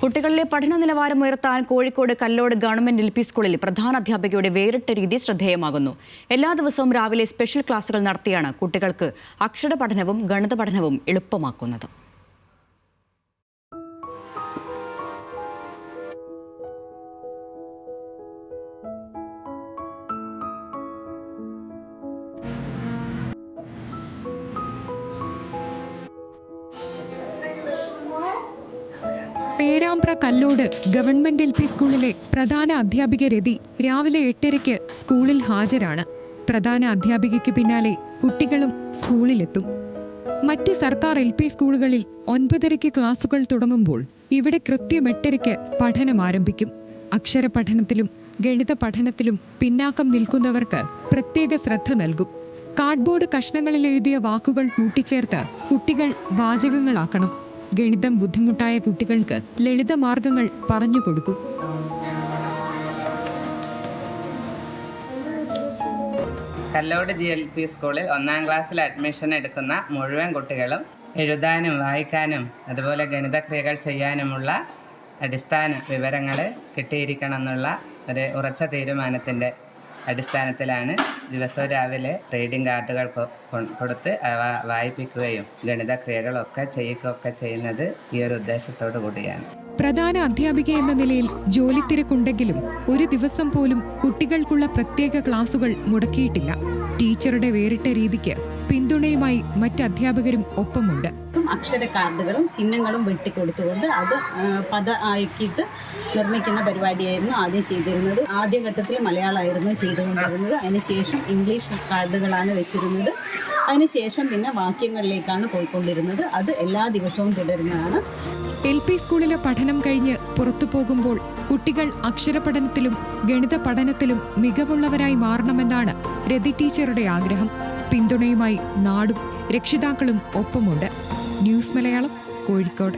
കുട്ടികളിലെ പഠന നിലവാരം ഉയർത്താൻ കോഴിക്കോട് കല്ലോട് ഗവൺമെന്റ് LP സ്കൂളിൽ പ്രധാനാധ്യാപികയുടെ വേറിട്ട രീതി ശ്രദ്ധേയമാകുന്നു. എല്ലാ ദിവസവും രാവിലെ സ്പെഷ്യൽ ക്ലാസുകൾ നടത്തിയാണ് കുട്ടികൾക്ക് അക്ഷര പഠനവും ഗണിത പഠനവും എളുപ്പമാക്കുന്നത്. പേരാമ്പ്ര കല്ലോട് ഗവൺമെന്റ് LP സ്കൂളിലെ പ്രധാന അധ്യാപിക രതി രാവിലെ 8:30 സ്കൂളിൽ ഹാജരാണ്. പ്രധാന അധ്യാപികയ്ക്ക് പിന്നാലെ കുട്ടികളും സ്കൂളിലെത്തും. മറ്റ് സർക്കാർ LP സ്കൂളുകളിൽ 9:30 ക്ലാസുകൾ തുടങ്ങുമ്പോൾ ഇവിടെ കൃത്യം 8:30 പഠനം ആരംഭിക്കും. അക്ഷര പഠനത്തിലും ഗണിത പഠനത്തിലും പിന്നാക്കം നിൽക്കുന്നവർക്ക് പ്രത്യേക ശ്രദ്ധ നൽകും. കാർഡ്ബോർഡ് കഷ്ണങ്ങളിൽ എഴുതിയ വാക്കുകൾ കൂട്ടിച്ചേർത്ത് കുട്ടികൾ വാചകങ്ങളാക്കണം. ഗണിതം ബുദ്ധിമുട്ടായ കുട്ടികൾക്ക് ലളിതമാർഗങ്ങൾ പറഞ്ഞു കൊടുക്കും. കല്ലോട് GLP സ്കൂളിൽ 1ാം ക്ലാസ്സിൽ അഡ്മിഷൻ എടുക്കുന്ന മുഴുവൻ കുട്ടികളും എഴുതാനും വായിക്കാനും അതുപോലെ ഗണിതക്രിയകൾ ചെയ്യാനുമുള്ള അടിസ്ഥാന വിവരങ്ങൾ കിട്ടിയിരിക്കണം എന്നുള്ള ഒരു ഉറച്ച തീരുമാനത്തിൻ്റെ അടിസ്ഥാനത്തിലാണ് ദിവസവും രാവിലെ റീഡിംഗ് കാർഡുകൾ കൊടുത്ത് അവ വായിപ്പിക്കുകയും ഗണിതക്രിയകളൊക്കെ ചെയ്യിക്കുകയൊക്കെ ചെയ്യുന്നത് ഈ ഒരു ഉദ്ദേശത്തോടു കൂടിയാണ്. പ്രധാന അധ്യാപിക എന്ന നിലയിൽ ജോലി തിരക്കുണ്ടെങ്കിലും ഒരു ദിവസം പോലും കുട്ടികൾക്കുള്ള പ്രത്യേക ക്ലാസുകൾ മുടക്കിയിട്ടില്ല. ടീച്ചറുടെ വേറിട്ട രീതിക്ക് പിന്തുണയുമായി മറ്റ് അധ്യാപകരും ഒപ്പമുണ്ട്. അക്ഷര കാർഡുകളും ചിഹ്നങ്ങളും വെട്ടിക്കൊടുത്തുകൊണ്ട് അത് പദ ആക്കിയിട്ട് നിർമ്മിക്കുന്ന പരിപാടിയായിരുന്നു ആദ്യം ചെയ്തിരുന്നത്. ആദ്യഘട്ടത്തിൽ മലയാളമായിരുന്നു ചെയ്തുകൊണ്ടിരുന്നത്. അതിനുശേഷം ഇംഗ്ലീഷ് കാർഡുകളാണ് വെച്ചിരുന്നത്. അതിനുശേഷം പിന്നെ വാക്യങ്ങളിലേക്കാണ് പോയിക്കൊണ്ടിരുന്നത്. അത് എല്ലാ ദിവസവും തുടരുന്നതാണ്. LP സ്കൂളിലെ പഠനം കഴിഞ്ഞ് പുറത്തു പോകുമ്പോൾ കുട്ടികൾ അക്ഷരപഠനത്തിലും ഗണിത പഠനത്തിലും മികവുള്ളവരായി മാറണമെന്നാണ് രതി ടീച്ചറുടെ ആഗ്രഹം. പിന്തുണയുമായി നാടും രക്ഷിതാക്കളും ഒപ്പമുണ്ട്. ന്യൂസ് മലയാളം, കോഴിക്കോട്.